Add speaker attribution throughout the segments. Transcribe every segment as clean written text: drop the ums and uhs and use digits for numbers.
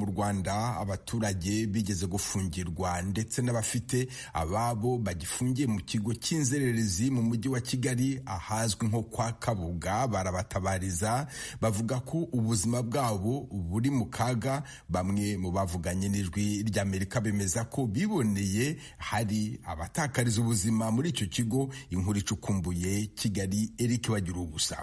Speaker 1: mu Rwanda abaturage bigeze gufungirwa ndetse n'abafite ababo bagifungiye mu kigo cy'inzererezi mu mujyi wa Kigali ahazwi nko kwa Kabuga barabatabariza bavuga ko ubuzima bwabo buri mu kaga. Bamwe mu bavuganye n'ijwi ry'Amerika bemeza ko biboneye hari abatakariza ubuzima muri icyo kigo. Inkuru icukumbuye Kigali, Eric Bagirugusa.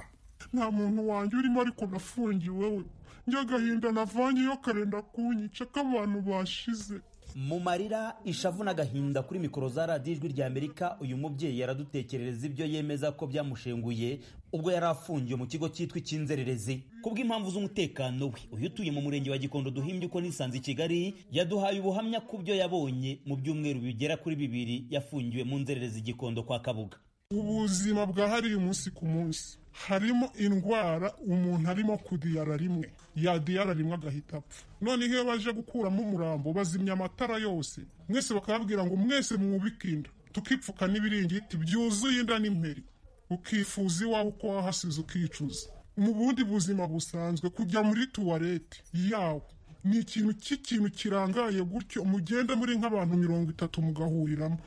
Speaker 2: Nta muntu wanjye urimo ariko nafungiwe we, njya agahinda navanyeyo karenda kunyica k'abantu bashize.
Speaker 3: Mu marira, ishavu n'agahinda kuri mikoro za radiyo ijwi ry'Amerika, uyu mubyeyi yaradutekerereza ibyo yemeza ko byamushenguye ubwo yari afungiwe mu kigo cyitwa icy'inzererezi kubw'impamvu z'umutekano we. Uyu utuye mu murenge wa Gikondo duhimbye uko nisanze i Kigali yaduhaye ubuhamya ku byo yabonye mu byumweru bigera kuri 2 yafungiwe mu nzererezi Gikondo kwa Kabuga.
Speaker 2: Ubuzima bwahariye umunsi ku munsi, harimo indwara umuntu arimo kudiyara rimwe, yadiyara rimwe agahita apfa. None iyo baje gukuramo umurambo bazimya amatara yose, mwese bakababwira ngo mwese mwubike inda, tukipfuka n'ibiringiti byuzuye inda n'imperi, ukifuza iwawe uko wahasize ukicuza. Mu bundi buzima busanzwe kujya muri tuwarete yawe ni ikintu kirangaye gutyo, mugenda muri nk'abantu 30 mugahuriramo.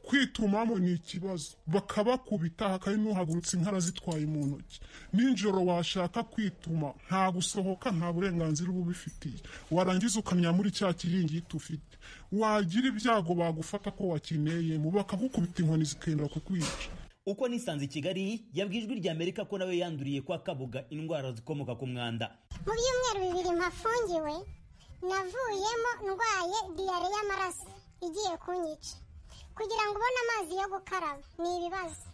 Speaker 2: Kwitumamo ni ikibazo, bakabakubita hakari n'uhagurutse inkara zitwaye mu ntoki. Ninjoro washaka kwituma nta gusohoka, nta burenganzira uba ubifitiye, warangiza ukamenya muri cya kiringiti ufite. Wagira ibyago bagufata ko wakineyemo bakagukubita inkoni zikenda kukwica.
Speaker 3: Uko nisanze i Kigali yabwiye ijwi ry'Amerika ko nawe yanduriye kwa Kabuga indwara zikomoka ku mwanda.
Speaker 4: Mu byumweru 2 mpafungiwe navuyemo ndwaye diyare y'amaraso igiye kunyica. Kugira ngo ubone amazi yo gukaraba ni ibibazo.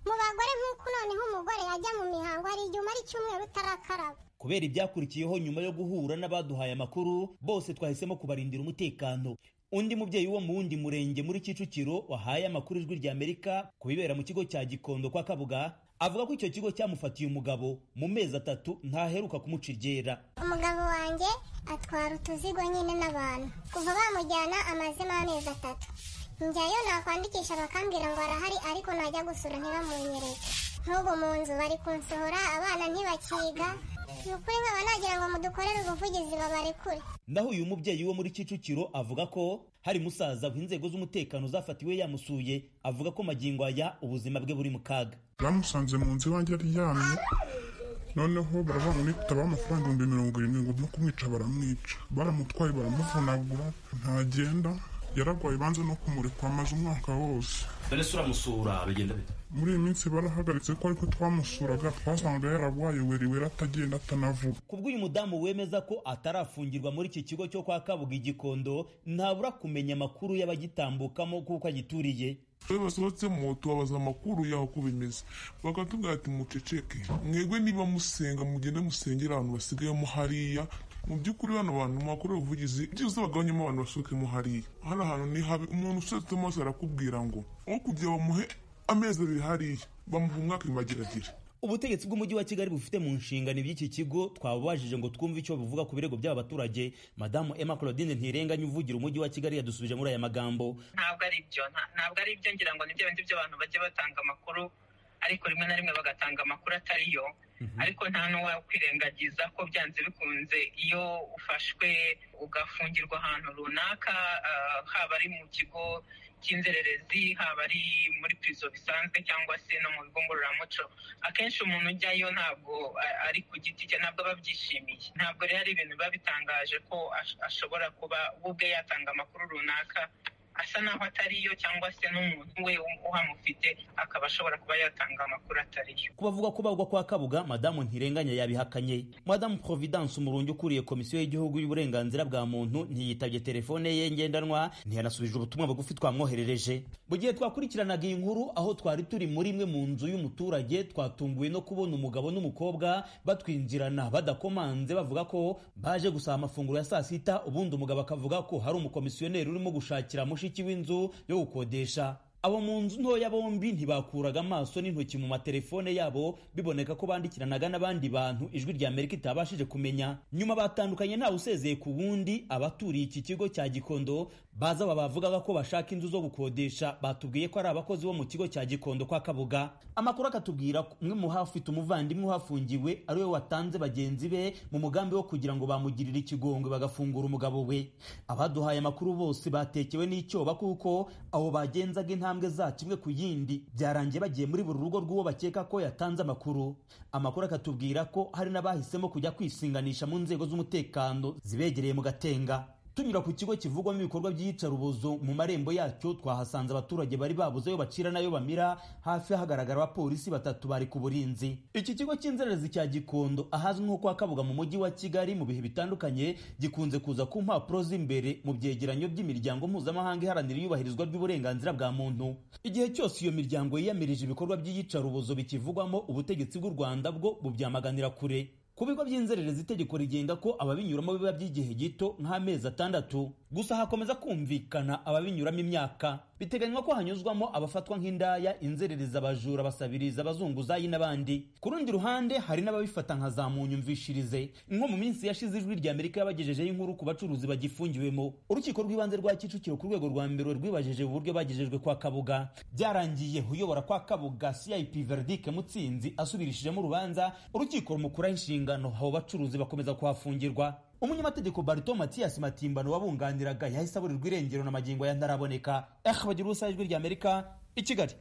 Speaker 4: Mu bagore nk'uko noneho umugore yajya mu mihango hari igihe umara icyumweru utarakaraba.
Speaker 3: Kubera ibyakurikiyeho nyuma yo guhura n'abaduhaye amakuru, bose twahisemo kubarindira umutekano. Undi mubyeyi wo mu wundi murenge muri Kicukiro wahaye amakuru ijwi ry'Amerika kubibera mu kigo cya Gikondo kwa Kabuga, avuga ko icyo kigo cyamufatiye umugabo mu mezi 3 ntaheruka kumuca iryera.
Speaker 4: Umugabo wanjye atwara utuzigo nyine n'abantu, kuva bamujyana amazemo amezi 3. Njyayo nakwandikisha bakambwira ngo arahari, ariko najya gusura ntibamunyereke. Nk'ubu mu nzu bari kunsohora, abana ntibakiga. Nukuri nkaba nagira ngo mudukorere ubuvugizi babarekure.
Speaker 3: Naho uyu mubyeyi wo muri Kicukiro avuga ko hari musaza w'inzego z'umutekano zafatiwe yamusuye, avuga ko magingo aya ubuzima bwe buri mu kaga.
Speaker 2: Bamusanze mu nzu wanjye aryamye, noneho baravuga ngo nitaba amafaranga 70,000 ngo no kumwica baramwica. Baramutwaye baramuvunagura, ntagenda. Yaragwaye banze no kumureka amaze umwaka wose.
Speaker 3: Bene sura musura bigenda bite?
Speaker 2: Muri iyi minsi barahagaritse ko ariko twamusuraga twasanga yaragwaye weri atagenda atanavuga.
Speaker 3: Kubw'uyu mudamu wemeza ko atarafungirwa muri iki kigo cyo kwa Kabuga i Gikondo, ntabura kumenya amakuru y'abagitambukamo kuko agituriye.
Speaker 2: Basohotse mu tubabaza amakuru yaho ko bimeze, bakatubwira ati muceceke, mwegwe niba musenga mugende musengera abantu basigayemo hariya. Mu by'ukuri hano abantu makuru ubuvugizi byose bagabanyemo abantu basukemo hariya. Hano hantu ni habi, umuntu usetse amaso arakubwira ngo aho kujya bamuhe amezi 2 hariya bamuha umwaka imagiragira.
Speaker 3: Ubutegetsi bw'umujyi wa Kigali bufite mu nshingano iby'iki kigo twababajije ngo twumve icyo bivuga ku birego by'aba baturage. Madamu Emma Claudine Ntirenganya uvugira umujyi wa Kigali yadusubije muri aya magambo.
Speaker 5: Ntabwo ari ibyo ngira ngo nibyo bindi by'abantu bajye batanga amakuru, ariko rimwe na rimwe bagatanga amakuru atariyo. Ariko nta n'uwa kwirengagiza ko byanze bikunze iyo ufashwe ugafungirwa ahantu runaka, haba ari mu kigo cy'inzererezi, haba ari muri prison bisanzwe cyangwa se no mu bigo ngororamuco, akenshi umuntu ujyayo ntabwo ari ku giti cye, ntabwo babyishimiye. Ntabwo rero ari ibintu biba bitangaje ko ashobora kuba ubwe yatanga amakuru runaka asa naho atariyo, cyangwa se n'umuntu we uhamufite akaba ashobora kuba yatanga amakuru atariyo.
Speaker 3: Kubavuga ko bagwa kwa Kabuga, Madamu Ntirenganya yabihakanye. Madamu Providence Umurungi ukuriye Komisiyo y'Igihugu y'Uburenganzira bwa Muntu ntiyitabye telefone ye ngendanwa, ntiyanasubije ubutumwa bugufi twamwoherereje. Mu gihe twakurikiranaga iyi nkuru aho twari turi muri imwe mu nzu y'umuturage, twatunguwe no kubona umugabo n'umukobwa batwinjirana badakomanze, bavuga ko baje gusaba amafunguro ya saa sita. Ubundi umugabo akavuga ko hari umukomisiyoneri urimo gushakira mushiki w'inzu yo gukodesha. Abo mu nzu ntoya bombi ntibakuraga amaso n'intoki mu matelefone yabo, biboneka ko bandikiranaga n'abandi bantu ijwi ry'Amerika itabashije kumenya. Nyuma batandukanye ntawe usezeye ku wundi. Abaturiye iki kigo cya Gikondo baza aba bavugaga ko bashaka inzu zo gukodesha batubwiye ko ari abakozi bo mu kigo cya Gikondo kwa Kabuga. Amakuru akatubwira ko umwe mu hafite umuvandimwe uhafungiwe ari we watanze bagenzi be mu mugambi wo kugira ngo bamugirire ikigongwe bagafungura umugabo we. Abaduhaye amakuru bose batekewe n'icyoba kuko abo bagenzaga intambwe zacu imwe ku yindi byarangiye bagiye muri buri rugo rw'uwo bakeka ko yatanze amakuru. Amakuru akatubwira ko hari n'abahisemo kujya kwisinganisha mu nzego z'umutekano zibegereye mu Gatenga. Tunyura ku kigo kivugwamo ibikorwa by'iyicarubozo mu marembo yacyo twahasanze abaturage bari babuze ayo bacira nayo bamira, hafi hagaragara abapolisi 3 bari ku burinzi. Iki kigo cy'inzererezi cya Gikondo ahazwi nko kwa Kabuga mu mujyi wa Kigali mu bihe bitandukanye gikunze kuza ku mpapuro z'imbere mu byegeranyo by'imiryango mpuzamahanga iharanira iyubahirizwa ry'uburenganzira bwa muntu. Igihe cyose iyo miryango yiyamirije ibikorwa by'iyicarubozo bikivugwamo, ubutegetsi bw'u Rwanda bwo bubyamaganira kure. Ku bigo by'inzererezi itegeko rigenga ko ababinyuramo biba by'igihe gito nk'amezi 6, gusa hakomeza kumvikana ababinyuramo imyaka. Biteganywa ko hanyuzwamo abafatwa nk'indaya, inzererezi, abajura, basabiriza, abazunguzayi n'abandi. Ku rundi ruhande hari n'ababifata nka za munyumvishirize. Nko mu minsi yashize Ijwi rya Amerika yabagejejeho inkuru ku bacuruzi bagifungiwemo. Urukiko rw'ibanze rwa Kicukiro ku rwego rwa mbere rwibajeje uburyo bagejejwe kwa Kabuga. Byarangiye uyobora kwa Kabuga CIP Verdict Mutsinzi asubirishijemo urubanza, urukiko rumukuraho inshingano, abo bacuruzi bakomeza kuhafungirwa. Umunyamategeko Barito Mathias Matimbano wabunganiraga yahise aburirwa irengero na magingo ya ntaraboneka. Bagira ubusa Ijwi rya Amerika i Kigali.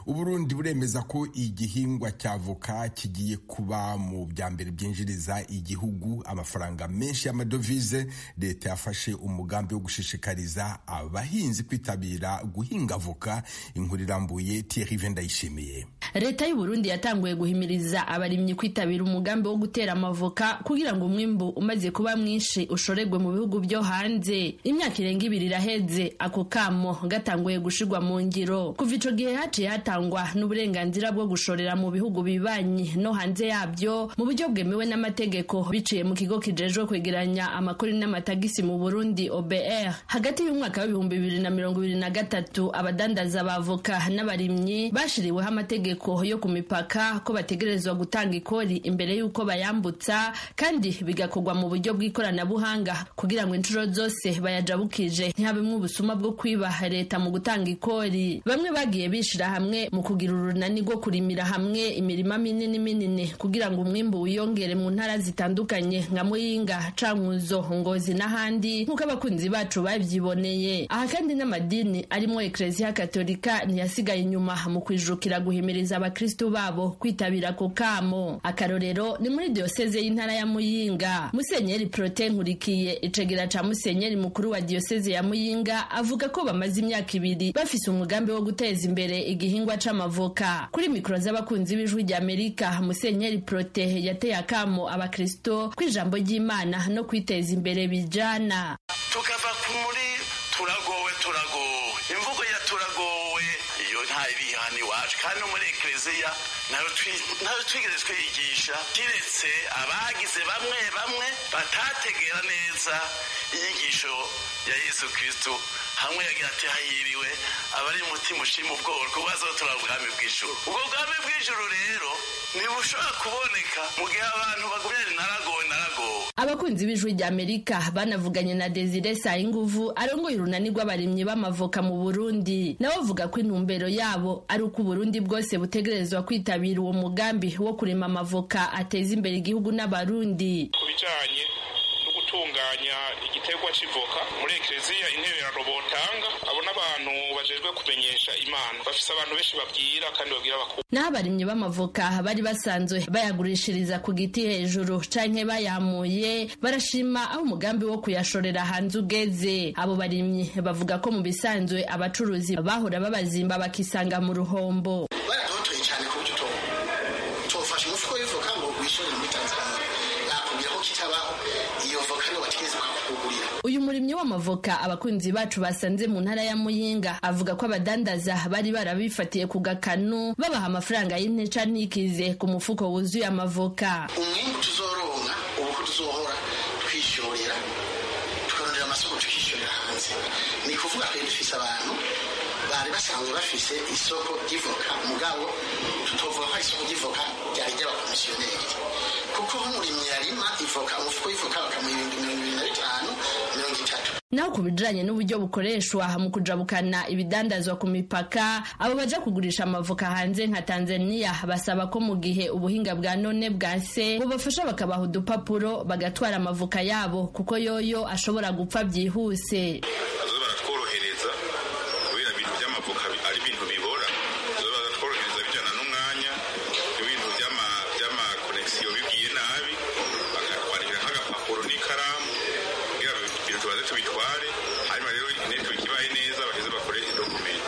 Speaker 1: Uburundi buremeza ko igihingwa cy'avoka kigiye kuba mu byambere byinjiriza igihugu amafaranga menshi y'amadovize. Leta yafashe umugambi wo gushishikariza abahinzi kwitabira guhinga avoka. Inkuru irambuye Thierry Vendayishimiye.
Speaker 6: Leta y'u Burundi yatanguye guhimiriza abarimyi kwitabira umugambi wo gutera amavoka kugira ngo umwimbu umaze kuba mwinshi ushoregwe mu bihugu byo hanze. Imyaka irenga 2 iraheze ako kamo gatanguye gushirwa mu ngiro. Kuva ico gihe haciye hatangwa n'uburenganzira bwo gushorera mu bihugu bibanyi no hanze yabyo mu buryo bwemewe n'amategeko biciye mu kigo kijejwe kwegeranya amakori n'amatagisi mu Burundi OBR. Hagati y'umwaka wa 2023 abadandaza bavoka n'abarimyi bashiriweho amategeko yo ku mipaka ko bategerezwa gutanga ikori imbere y'uko bayambutsa, kandi bigakorwa mu buryo bw'ikoranabuhanga kugira ngo inshuro zose bayajabukije ntihabemwe ubusuma bwo kwiba leta mu gutanga ikori. Bamwe bagiye bishira hamwe mu kugira urunani rwo kurimira hamwe imirima minini kugira ngo umwimbu wiyongere mu ntara zitandukanye nka Muyinga, Cankuzo, Ngozi n'ahandi nk'uko abakunzi bacu bavyiboneye. Aha kandi n'amadini arimo Ecclesia Katolika ntiyasigaye inyuma mu kwijukira guhimiriza abakristo babo kwitabira ko kamo. Akarorero ni muri diocese y'intara ya Muyinga. Musenyeri Protais Nkurikiye, icegera ca musenyeri mukuru wa diocese ya Muyinga, avuga ko bamaze imyaka 2 bafise umugambi wo guteza imbere igihingwa c'amavoka. Kuri mikro z'abakunzi b'Ijwi rya Amerika, musenyeri Protais yateye akamo abakristo kw'ijambo ry'Imana no kwiteza imbere bijana.
Speaker 7: Tukava kumuri turagowe imvugo ya turagowe iyo nta ibihani wacu, kandi muri Ecclesia nayo twigeze twigisha kiretse abagize bamwe batategera neza inyigisho ya Yesu Kristo. Hamwe yagira ati hahiriwe abari mutima ushima ubworo kuko bazotora ubwami bw'ijuru. Ubwo bwami bw'ijuru rero ntibushobora kuboneka mu gihe abantu bagumye naragowe.
Speaker 6: Abakunzi b'Ijwi rya Amerika banavuganye na Desire Sayinguvu arongoye urunani rw'abarimyi b'amavoka mu Burundi. Nawe avuga ko intumbero yabo ari uko Burundi bwose butegerezwa kwitabira uwo mugambi wo kurima amavoka ateza imbere igihugu n'abarundi.
Speaker 8: Kubijanye no gutunganya igiterwa c'ivoka muri Ecclesia intererano botanga abo n'abantu bajejwe kumenyesha Imana bafise abantu benshi babwira kandi babwira abakuru.
Speaker 6: N'abarimyi b'amavoka bari basanzwe bayagurishiriza ku giti hejuru canke bayamuye barashima aho umugambi wo kuyashorera hanze ugeze. Abo barimyi bavuga ko mu bisanzwe abacuruzi bahora babazimba bakisanga mu ruhombo.
Speaker 9: Baradotoye cyane ku buryo tofasha umufuko w'ivoka ngo wishorere muri Tanzania. Nakubwira ko kitabaho iyo voka no batigeze kugurira.
Speaker 6: Uyu murimyi w'amavoka abakunzi bacu basanze mu ntara ya Muyinga avuga ko abadandaza bari barabifatiye ku gakanu babaha amafaranga y'inteca ntikize ku mufuko wuzuye amavoka.
Speaker 9: Umwimbu tuzoronka ubu ko tuzohora twishorera tukarondera amasoko tukishorera hanze. Ni kuvuga ko dufise abantu bari basanzwe bafise isoko ry'ivoka mugabo tutovuga ko isoko ry'ivoka ryari ry'abakomisiyoneri kuko umurimyi yarima ivoka umufuko w'ivoka bakamuha 25 30.
Speaker 6: naho ku bijanye n'uburyo bukoreshwa mu kujabukana ibidandazwa ku mipaka, abo baja kugurisha amavoka hanze nka Tanzania basaba ko mu gihe ubuhinga bwa none bwanse bubafasha bakabaha udupapuro bagatwara amavoka yabo kuko yoyo ashobora gupfa byihuse.
Speaker 8: Baratworohereza kubera ibintu by'amavoka ari ibintu bibora, baratworohereza bijyana n'umwanya, ibintu by'ama connection bigiye nabi bakatwarira nk'agapapuro n'ikaramu kugira ibintu tubaze tubitware, hanyuma rero inteko ikibaye neza baheze bakore document.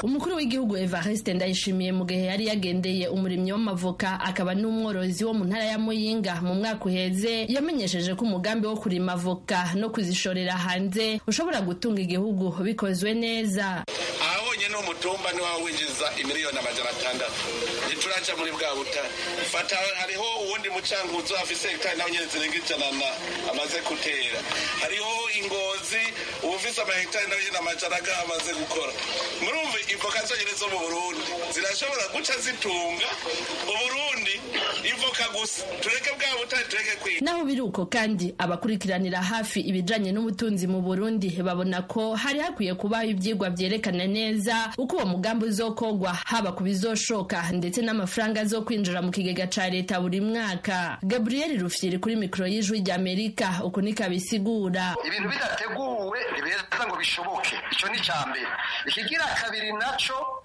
Speaker 6: Umukuru w'igihugu Evariste Ndayishimiye mu gihe yari yagendeye umurimyi w'amavoka akaba n'umworozi wo mu ntara ya Muyinga mu mwaka uheze, yamenyesheje ko umugambi wo kurima avoka no kuzishorera hanze ushobora gutunga igihugu bikozwe neza.
Speaker 10: Ahonye no mutumba ni wawe winjiza imiliyoni 600 nituraca muri bwa buta fata hariho uwundi mucankuzo afise hectare nawe nyene zirenga 100 amaze gutera, hariho Ingozi ufise ama hectare nawe nyene amajaraga amaze gukora. Murumva ivoka zonyene zo mu Burundi zirashobora guca zitunga Uburundi ivoka gusa, tureke bwa buta tureke kwiga.
Speaker 6: Naho biruko kandi abakurikiranira hafi ibijanye n'ubutunzi mu Burundi babona ko hari hakwiye kubaho ivyigwa vyerekana neza uko uwo mugambi uzokogwa, haba ku bizoshoka ndetse n'amafaranga zo kwinjira mu kigega ca leta buri mwaka. Gabriel Rufyiri kuri mikro y'Ijwi ry'Amerika uko nikabisigura.
Speaker 11: Ibintu bidateguwe ntibeza ngo bishoboke, ico ni cambere. Ikigira kabiri naco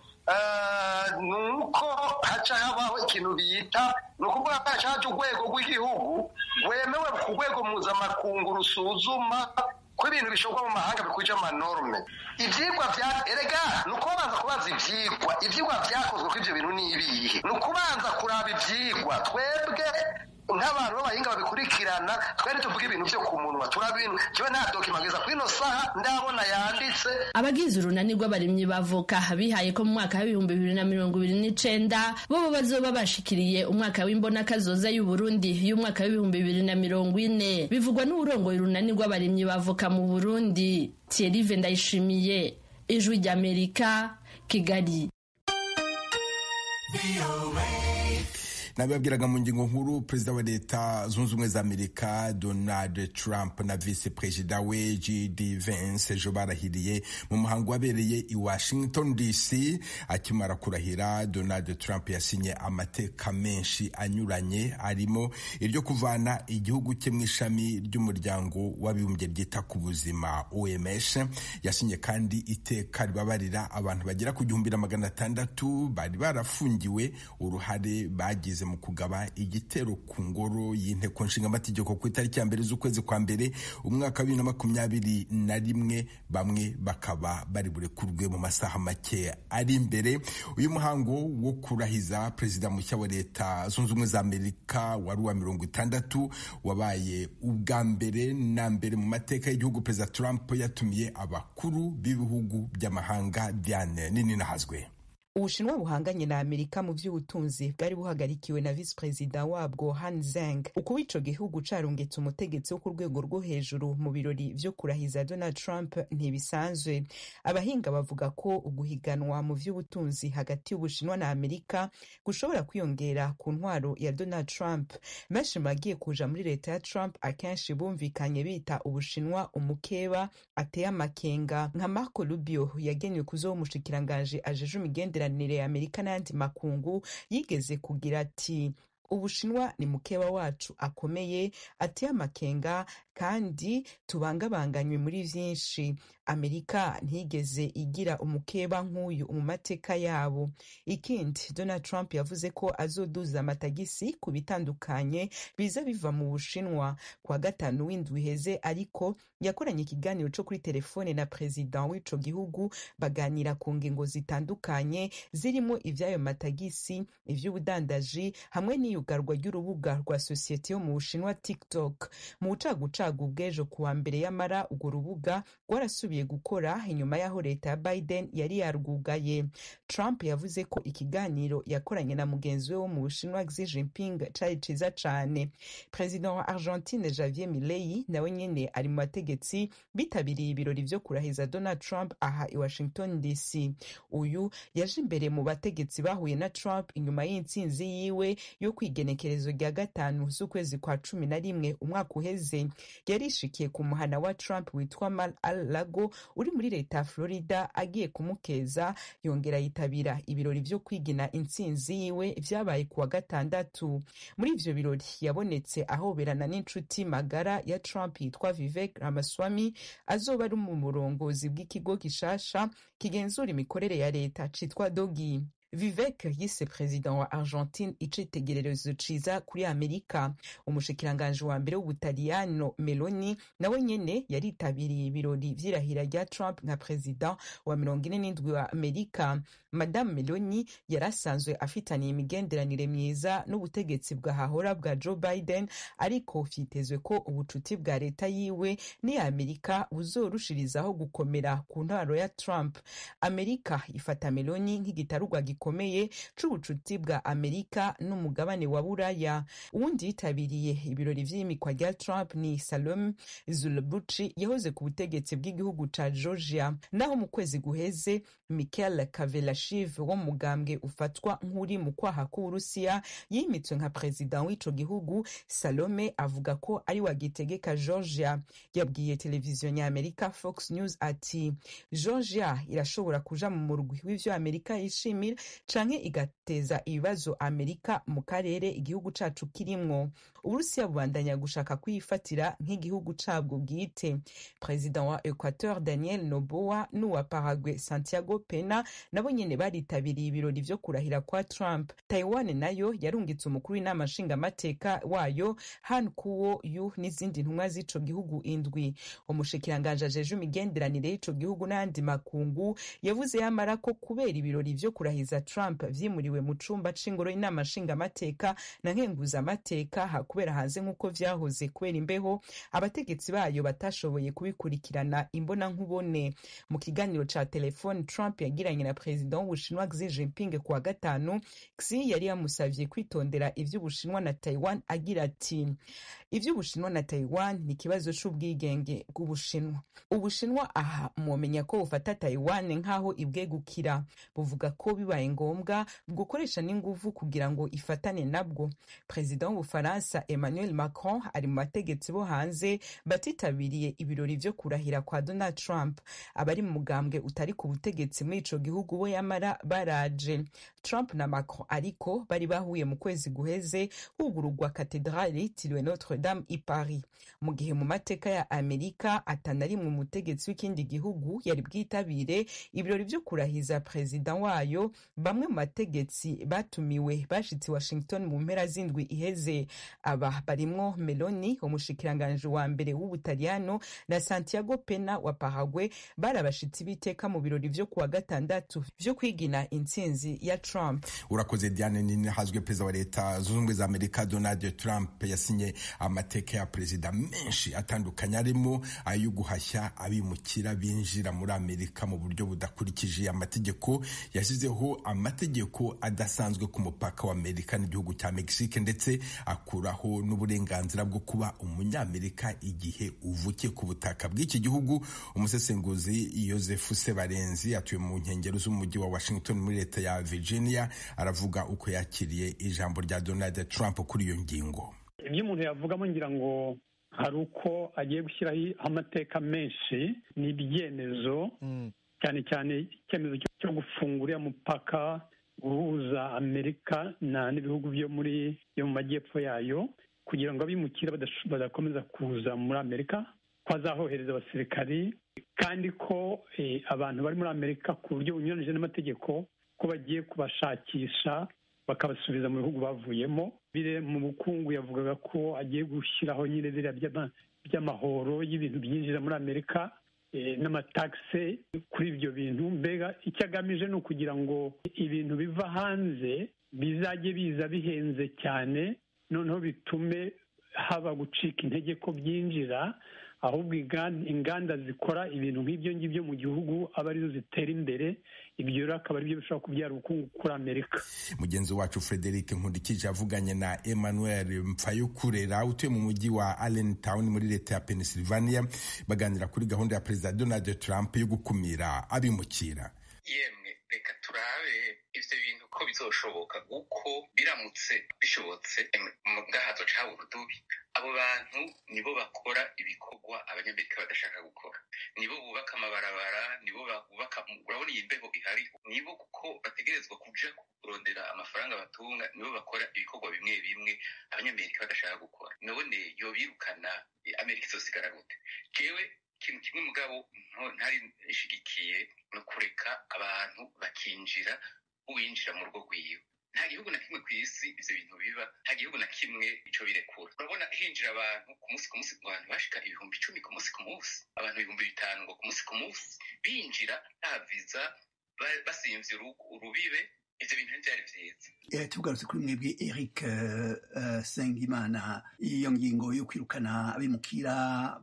Speaker 11: nuko haca habaho ikintu bita nukuvuga ko haca urwego rw'igihugu rwemewe ku rwego mpuzamakungu rusuzuma ko ibintu bishobwa mu mahanga bikuje amanorme. Ivyigwa erega nuko babanza kubaza ivyigwa vyakozwe ko ivyo bintu ni ibihe, nukubanza kuraba ivyigwa. Twebwe nk'abantu b'abahinga babikurikirana twari tuvuga ibintu vyo ku munwa, turaba ibintu kiwe nta dokimageza kuri no saha ndabona yanditse.
Speaker 6: Abagize urunani rw'abarimyi bavoka bihaye ko mu mwaka wa 2029 bo bazoba bashikiriye umwaka w'imbona kazoza y'u Burundi y'umwaka wa 2040, bivugwa n'urongoye urunani rw'abarimyi bavoka mu Burundi. Thierry Ndayishimiye, Ijwi ry'Amerika, Kigali.
Speaker 1: Nababwiraga mu ngingo nkuru, perezida wa leta zunze ubumwe za Amerika Donald Trump na vice perezida we J.D. Vance ejo barahiriye mu muhango wabereye i Washington DC. Akimara kurahira, Donald Trump yasinye amateka menshi anyuranye, arimo iryo kuvana igihugu cye mu ishami ry'umuryango w'abibumbye ryita ku buzima OMS. Yasinye kandi iteka ribabarira abantu bagera ku 1600 bari barafungiwe uruhare bagize mu kugaba igitero ku ngoro y'inteko nshingamategeko ku itariki ya mbere z'ukwezi kwa mbere umwaka wa 2021. Bamwe bakaba bari burekurwe mu masaha make ari imbere. Uyu muhango wo kurahiza perezida mushya wa leta zunze ubumwe za Amerika wari wa 60 wabaye ubwa mbere na mbere mu mateka y'igihugu. Perezida Trump yatumiye abakuru b'ibihugu by'amahanga. Diane nini nahazwe.
Speaker 12: Ubushinwa buhanganye na Amerika mu vy'ubutunzi bwari buhagarikiwe na vice president wabwo Han Zheng. Uko ico gihugu carungetse umutegetsi wo ku rwego rwo hejuru mu birori vyo kurahiza Donald Trump ntibisanzwe. Abahinga bavuga ko uguhiganwa mu vy'ubutunzi hagati y'Ubushinwa na Amerika gushobora kwiyongera ku ntwaro ya Donald Trump. Benshi bagiye kuja muri leta ya Trump akenshi bumvikanye bita Ubushinwa umukeba ateye amakenga. Nka Marco Rubio yagenywe kuzoba umushikiranganje ajeje imigenderanire ya Amerika n'andi makungu yigeze kugira ati Ubushinwa ni mukeba wacu akomeye ateye amakenga kandi tubangabanganywe muri vyinshi. Amerika ntigeze igira umukeba nk'uyu mu mateka yabo. Ikindi, Donald Trump yavuze ko azoduza amatagisi ku bitandukanye biza biva mu Bushinwa. Kwa gatanu w'indwi iheze ariko yakoranye ikiganiro cyo kuri telefone na president w'ico gihugu, baganira ku ngingo zitandukanye zirimo ivyayo matagisi, ivy'ubudandaji hamwe n'iyugarwa ry'urubuga rwa sosiyete yo mu Bushinwa TikTok. Mu bucagucagu bw'ejo kuwa mbere y'amara urwo rubuga rwarasubiye gukora inyuma y'aho leta ya Biden yari yarwugaye. Trump yavuze ko ikiganiro yakoranye na mugenzi we wo mu Bushinwa Xi Jinping cari ciza cane. President wa Argentine Javier Milei nawe nyene ari mu bategetsi bitabiriye ibirori vyo kurahiza Donald Trump aha i Washington DC. Uyu yaje imbere mu bategetsi bahuye na Trump inyuma y'intsinzi yiwe yo kw'igenekerezo rya 5 z'ukwezi kwa 11 umwaka uheze yarishikiye ku muhana wa Trump witwa Mar-a-Lago uri muri leta ya Florida agiye kumukeza, yongera yitabira ibirori vyo kwigina intsinzi yiwe vyabaye kuwa 6. Muri ivyo birori yabonetse ahoberana n'inshuti magara ya Trump yitwa Vivek Ramaswamy azoba ari mu murongozi bw'ikigo gishasha kigenzura imikorere ya leta citwa DOGI. Vivek yise president wa Argentine icitegererezo ciza kuri Amerika. Umushikiranganje wa mbere w'Ubutaliyano Meloni nawe nyene yaritabiriye ibirori vy'irahira rya Trump nka president wa 47 wa Amerika. Madame Meloni yarasanzwe afitaniye imigenderanire myiza n'ubutegetsi bwa hahora bwa Joe Biden, ariko vyitezwe ko ubucuti bwa leta yiwe ni Amerika buzorushirizaho gukomera ku ntwaro ya Trump. Amerika ifata Meloni nk'igitarugwa gikomeye c'ubucuti bwa Amerika n'umugabane wa Buraya. Uwundi yitabiriye ibirori vy'imikwa rya Trump ni Salome Zulabuchi yahoze ku butegetsi bw'igihugu ca Georgia. Naho mu kwezi guheze Mikhail Kavelashiv wo mugambwe ufatwa nk'uri mu kwaha k'Uburusiya yimitswe nka president w'ico gihugu. Salome avuga ko ari wagitegeka Georgia. Yabwiye televiziyo ya Amerika Fox News ati Georgia irashobora kuja mu murwi w'ivyo Amerika yishimira canke igateza ibibazo Amerika mu karere igihugu cacu kirimwo. Uburusiya bubandanya gushaka kwifatira nk'igihugu cabwo bwite. President wa Equateur Daniel Noboa n'uwa Paraguay Santiago Pena nabo nyene baritabiriye ibirori vyo kurahira kwa Trump. Taiwan nayo yarungitse umukuru w'inama nshingamateka wayo Han Kuo-yu n'izindi ntumwa z'ico gihugu 7. Umushikiranganje ajeje imigenderanire y'ico gihugu n'andi makungu yavuze yamara ko kubera ibirori vyo kurahiza Trump vyimuriwe mu cumba c'ingoro y'inama nshingamateka na nkenguza amateka kubera hanze nk'uko vyahoze kubera imbeho, abategetsi bayo batashoboye kubikurikirana imbona nkubone. Mu kiganiro ca telefone Trump yagiranye na president w'Ubushinwa Xi Jinping kuwa 5, Xi yari yamusavye kwitondera ivy'Ubushinwa na Taiwan agira ati ivy'Ubushinwa na Taiwan ni kibazo c'ubwigenge bw'Ubushinwa. Ubushinwa aha mwomenya ko bufata Taiwan nk'aho ibwegukira, buvuga ko bibaye ngombwa gukoresha n'inguvu kugira ngo ifatane nabwo. President w'Ubufaransa Emmanuel Macron ari mu bategetsi bo hanze batitabiriye ibirori vyo kurahira kwa Donald Trump. Abari mu mugambwe utari ku butegetsi muri ico gihugu bo yamara baraje. Trump na Macron ariko bari bahuye mu kwezi guheze hugurugwa katedrali yitiriwe Notre Dame i Paris. Mu gihe mu mateka ya Amerika atanari mu mutegetsi w'ikindi gihugu yari bwitabire ibirori vyo kurahiza president wayo, bamwe mu bategetsi batumiwe bashitse Washington mu mpera z'indwi iheze. Aba barimwo Meloni umushikiranganje wa mbere w'Ubutaliyano na Santiago Pena wa Paraguay barabashitsi biteka mu birori vyo kuwa 6 vyo kwigina intsinzi ya Trump.
Speaker 1: Urakoze Diane. Nini hazwe perezida wa leta zunze ubumwe za Amerika Donald Trump yasinye amateka ya perezida menshi atandukanye arimo ayo guhashya abimukira binjira muri Amerika mu buryo budakurikije amategeko. Yashyizeho amategeko adasanzwe ku mupaka wa Amerika n'igihugu cya Mexique, ndetse akuraho n'uburenganzira bwo kuba umunyamerika igihe uvukiye ku butaka bw'iki gihugu. Umusesenguzi Joseph Sebarenzi atuye mu nkengero z'umujyi wa Washington muri leta ya Virginia aravuga uko yakiriye ijambo rya Donald Trump kuri iyo ngingo.
Speaker 13: Ibyo umuntu yavugamo ngira ngo hari uko agiye gushyiraho amateka menshi n'ibyemezo, cyane cyane icyemezo cyo gufungura umupaka uhuza Amerika n'ibihugu byo mu majyepfo yayo, kugira ngo abimukira badakomeza kuza muri Amerika, ko azahohereza abasirikari, kandi ko abantu bari muri Amerika ku buryo bunyuranije n'amategeko ko bagiye kubashakisha bakabasubiza mu bihugu bavuyemo. Mu bukungu yavugaga ko agiye gushyiraho nyine biriya by'amahoro y'ibintu byinjira muri Amerika n'amatagisi kuri ibyo bintu. Mbega icyo agamije ni ukugira ngo ibintu biva hanze bizajye biza bihenze cyane, noneho bitume haba gucika intege ko byinjira, ahubwo inganda zikora ibintu nk'ibyo ngibyo mu gihugu aba arizo zitera imbere. Ibyo rero akaba aribyo bishobora kubyara ubukungu kuri Amerika.
Speaker 1: Mugenzi wacu Frederic Nkundikije avuganye na Emmanuel Mpfayukurera utuye mu mujyi wa Allentown muri leta ya Pennsylvania, baganira kuri gahunda ya Perezida Donald Trump yo gukumira abimukira.
Speaker 14: Yemwe reka turabe ivyo bintu ko bizoshoboka uko biramutse bishobotse ngahazo caba urudubi. Abo bantu nibo bakora ibikorwa abanyamerika badashaka gukora, nibo bubaka amabarabara, nibo bubaka, urabona iyi mbeho ihari, nibo kuko bategerezwa kuja kurondera amafaranga batunga, nibo bakora ibikorwa bimwe bimwe abanyamerika badashaka gukora. None yobirukana Amerika izosigara gute? Jewe ikintu kimwe mugabo ntari ishigikiye no kureka abantu bakinjira uwinjira mu rugo rwiwe. Nta gihugu na kimwe ku isi ivyo bintu biba, nta gihugu na kimwe ico birekura. Urabona hinjira abantu ku munsi abantu bashika 10,000 ku munsi, abantu 5,000 ngo ku munsi binjira nta viza, basimvye urubibe. Ivyo bintu ntivyari vyiza.
Speaker 15: Tugarutse kuri mwebwe Eric Sengimana, iyo ngingo yo kwirukana abimukira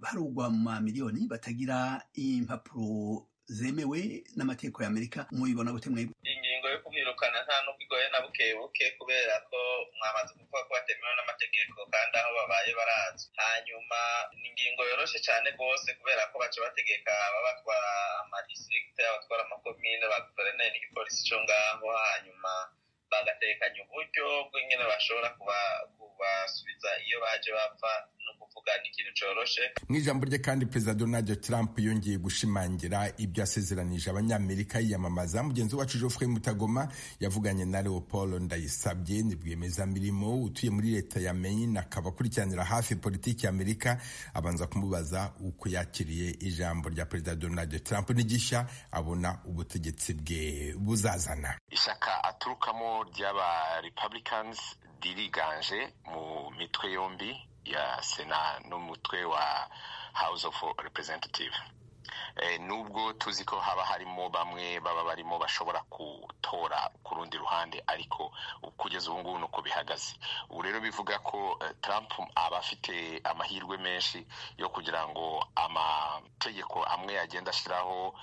Speaker 15: barugwa mu mamiliyoni batagira impapuro zemewe n'amategeko ya Amerika, mubibona gute mwebwe?
Speaker 16: Ingingo yo kumwirukana nta nubwo igoye na bukebuke, kubera ko mwamaze kuvuga ko batemewe n'amategeko kandi aho babaye barazwi. Hanyuma ni ingingo yoroshe cyane rwose, kubera ko baca bategeka ababatwara amadistrict, abatwara amakomine, ba guverineri n'igipolisi cyo ngaho, hanyuma bagatekanya uburyo bw'ingene bashobora kubasubiza iyo baje bava. No kuvuga ni ikintu coroshe.
Speaker 1: Mu ijambo rye kandi Perezida Donald Trump yongeye gushimangira ibyo yasezeranije abanyamerika yiyamamaza. Mugenzi wacu Geoffrey Mutagoma yavuganye na Leopold Ndayisabye, ni rwiyemezamirimo utuye muri leta ya Maine, akaba akurikiranira hafi politiki ya Amerika. Abanza kumubaza uko yakiriye ijambo rya Perezida Donald Trump n'igishya abona ubutegetsi bwe buzazana.
Speaker 17: Ishyaka aturukamo ry'aba Republicans diriganje mu mitwe yombi ya Sena n'umutwe wa House of Representative. Nubwo tuzi ko haba harimo bamwe baba barimo bashobora gutora ku rundi ruhande, ariko kugeza ubu ngubu nuko bihagaze. Ubu rero bivuga ko Trump aba afite amahirwe menshi yo kugira ngo amategeko amwe agenda ashyiraho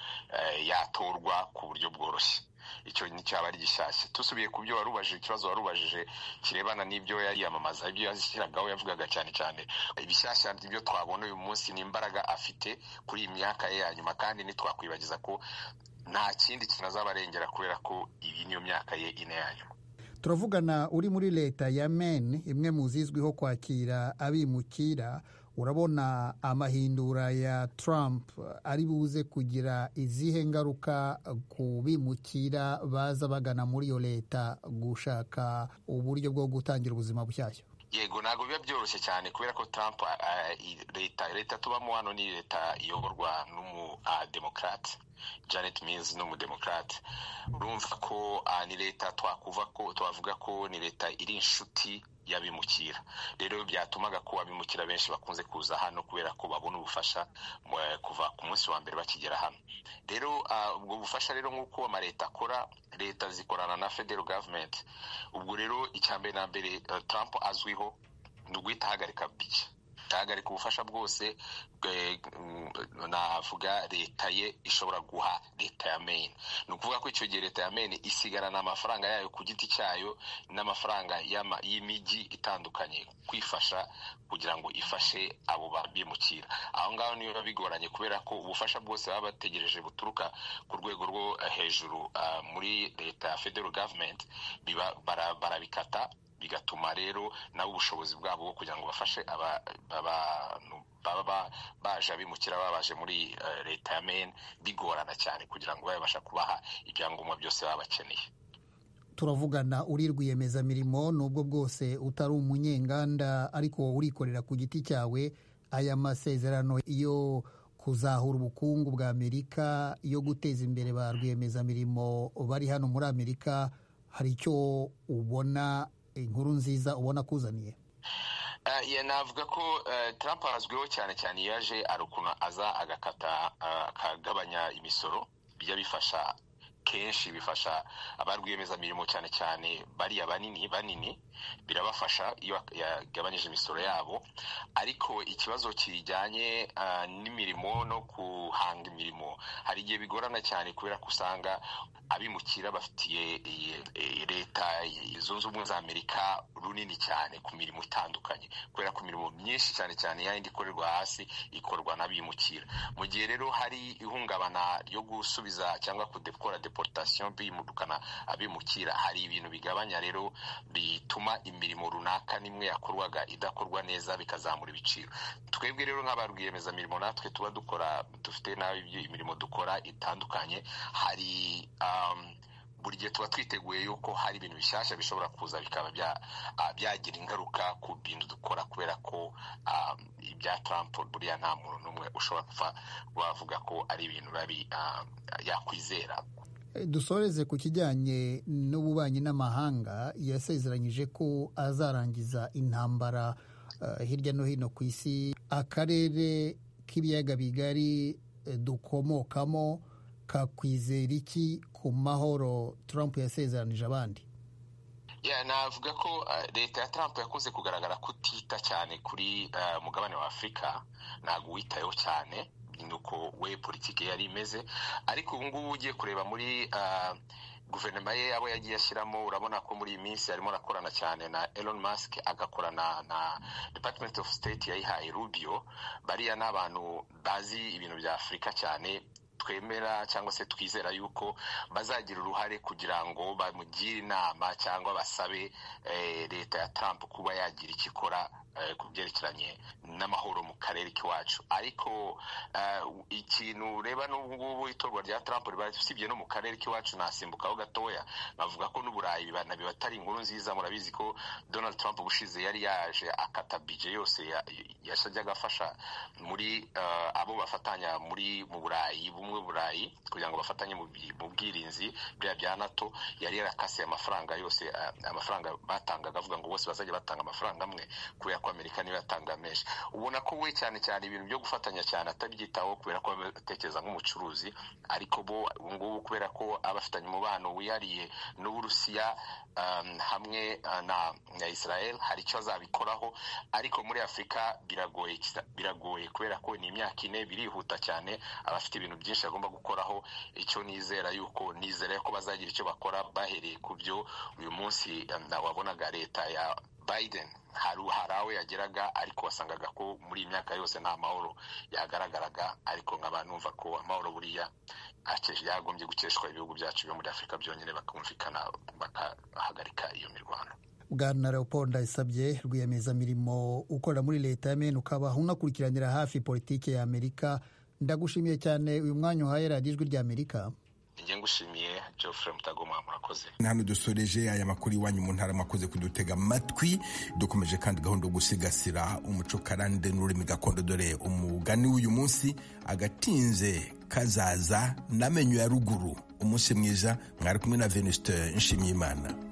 Speaker 17: yatorwa ku buryo bworoshye. Icyo ni cyaba ari gishyashya. Tusubiye ku byo warubajije, ikibazo warubajije kirebana n'ibyo yari yamamaza, ibyo yashyiragaho yavugaga cyane cyane ibishyashya. Ibyo twabona uyu munsi ni imbaraga afite kuri iyi myaka ye ya nyuma, kandi ntitwakwibagiza ko nta kindi kintu azabarengera, kubera ko iyi niyo myaka ye ine ya nyuma.
Speaker 18: Turavugana uri muri leta ya Maine, imwe mu zizwiho kwakira abimukira. Urabona amahindura ya Trump ari buze kugira izihe ngaruka ku bimukira baza bagana muri iyo leta gushaka uburyo bwo gutangira ubuzima bushyashya?
Speaker 17: Yego, ntabwo biba byoroshye cyane, kubera ko Trump leta tubamo hano ni leta iyoborwa n'umudemokrate. Janet Mills n'umudemokrate. Urumva ko ni leta twavuga ko ni leta iri inshuti y'abimukira. Rero byatumaga ko abimukira benshi bakunze kuza hano, kubera ko babona ubufasha kuva ku munsi wa mbere bakigera hano. Rero ubwo bufasha rero nk'uko amaleta akora, leta zikorana na federal government. Ubwo rero icyambere na mbere Trump azwiho ni uguhita ahagarika bije, ahagarika ubufasha bwose navuga leta ye ishobora guha leta ya Maine. Ni ukuvuga ko icyo gihe leta ya Maine isigarana amafaranga yayo ku giti cyayo n'amafaranga y'imijyi itandukanye kwifasha kugira ngo ifashe abo babimukira. Aho ngaho niyo biba bigoranye, kubera ko ubufasha bwose baba bategereje buturuka ku rwego rwo hejuru muri leta ya federal government barabikata, bigatuma rero nabo ubushobozi bwabo bwo kugira ngo bafashe abantu baba baje abimukira babaje muri leta ya Maine bigorana cyane, kugira ngo babasha kubaha ibyangombwa byose baba bakeneye.
Speaker 18: Turavugana uri rwiyemezamirimo, nubwo bwose utari umunyenganda ariko urikorera ku giti cyawe. Aya masezerano yo kuzahura ubukungu bwa Amerika, yo guteza imbere ba rwiyemezamirimo bari hano muri Amerika, hari icyo ubona, inkuru nziza ubona kuzaniye?
Speaker 17: Navuga ko Trump azwiho cyane cyane yaje arukuna aza akagabanya imisoro, bijya bifasha kenshi, bifasha abarwiyemezamirimo cyane cyane bariya banini birabafasha iyo yagabanyije imisoro yabo. Ariko ikibazo kijyanye n'imirimo no guhanga imirimo, hari igihe bigorana cyane, kubera ko usanga abimukira bafitiye leta zunze ubumwe za Amerika runini cyane ku mirimo itandukanye, kubera ko imirimo myinshi cyane cyane yindi ikorerwa hasi ikorwa n'abimukira. Mu gihe rero hari ihungabana ryo gusubiza cyangwa gukora deportation bimudukana abimukira hari ibintu bigabanya rero bituma imirimo runaka nimwe yakorwaga idakorwa neza bikazamura ibiciro. Twebwe rero nk'abarwiyemeza mirimo natwe tuba dukora dufite nabi imirimo dukora itandukanye, hari buri gihe tuba twiteguye yuko hari ibintu bishyashya bishobora kuza bikaba byagira ingaruka ku bintu dukora, kubera ko ibya Trump buriya nta muntu n'umwe ushobora kuva wavuga ko ari ibintu babi yakwizera.
Speaker 18: Dusoreze ku kijyanye n'ububanyi n'amahanga. Yasezeranyije ko azarangiza intambara hirya no hino ku isi. Akarere k'ibiyaga bigari dukomokamo kakwizera iki ku mahoro Trump yasezeranije abandi?
Speaker 17: Navuga ko leta ya Trump yakoze kugaragara kutita cyane kuri mugabane wa Afurika, ntabwo witayeho cyane nuko we politiki yari imeze, ariko ubu ngubu ugiye kureba muri guverinoma ye abo yagiye ashyiramo, urabona ko muri iyi minsi arimo arakorana cyane na Elon Musk, agakorana na Department of State yayihaye Rubio. Bariya ni abantu bazi ibintu bya Afurika cyane, twemera cyangwa se twizera yuko bazagira uruhare kugira ngo bamugire inama cyangwa basabe leta ya Trump kuba yagira ikikora ku byerekeranye n'amahoro mu karere k'iwacu. Ariko ikintu ureba n'ubu ngubu itorwa rya Trump riba usibye no mu karere k'iwacu, nasimbukaho gatoya bavuga ko n'Uburayi biba atari inkuru nziza. Murabizi ko Donald Trump ubushize yari yaje akata budget yose yashajyaga afasha muri abo bafatanya mu Burayi bumwe Burayi kugira ngo bafatanye mu bwirinzi bya NATO. Yari yarakase amafaranga yose, amafaranga batangaga avuga ngo bose bazajya batanga amafaranga amwe, kubera ko Amerika niyo yatanga menshi. Ubona ko we cyane cyane ibintu byo gufatanya cyane atabyitaho, kubera ko atekereza nk'umucuruzi. Ariko bo ubungubu kubera ko abafitanye umubano wiyariye n'Uburusiya hamwe na Israel, hari icyo azabikoraho. Ariko muri Afurika biragoye kubera ko ni imyaka 4 birihuta cyane, abafite ibintu byinshi agomba gukoraho. Icyo nizera ko bazagira icyo bakora bahereye ku byo uyu munsi wabonaga leta ya Biden hari aho yageraga, ariko wasangaga ko muri iyi myaka yose nta mahoro yagaragaraga. Ariko nkaba numva ko amahoro buriya yagombye gukeshwa ibihugu byacu byo muri Afurika byonyine, bakumvikana bakahagarika iyo mirwano.
Speaker 18: Bwana Leopold Ndayisabye, rwiyemezamirimo ukorera muri leta ya Maine, ukaba unakurikiranira hafi politiki ya Amerika, ndagushimiye cyane uyu mwanya uhaye radiyo Ijwi rya Amerika.
Speaker 17: Njye ngushimiye Geoffrey Mutagoma, murakoze.
Speaker 1: Hano dusoreje aya makuru iwanyu mu ntara, makoze kudutega amatwi. Dukomeje kandi gahunda yo gusigasira umuco karande n'ururimi gakondo, dore umugani w'uyu munsi: agatinze kazaza n'amenyo ya ruguru. Umunsi mwiza, mwari kumwe na Venuste Nshimiyimana.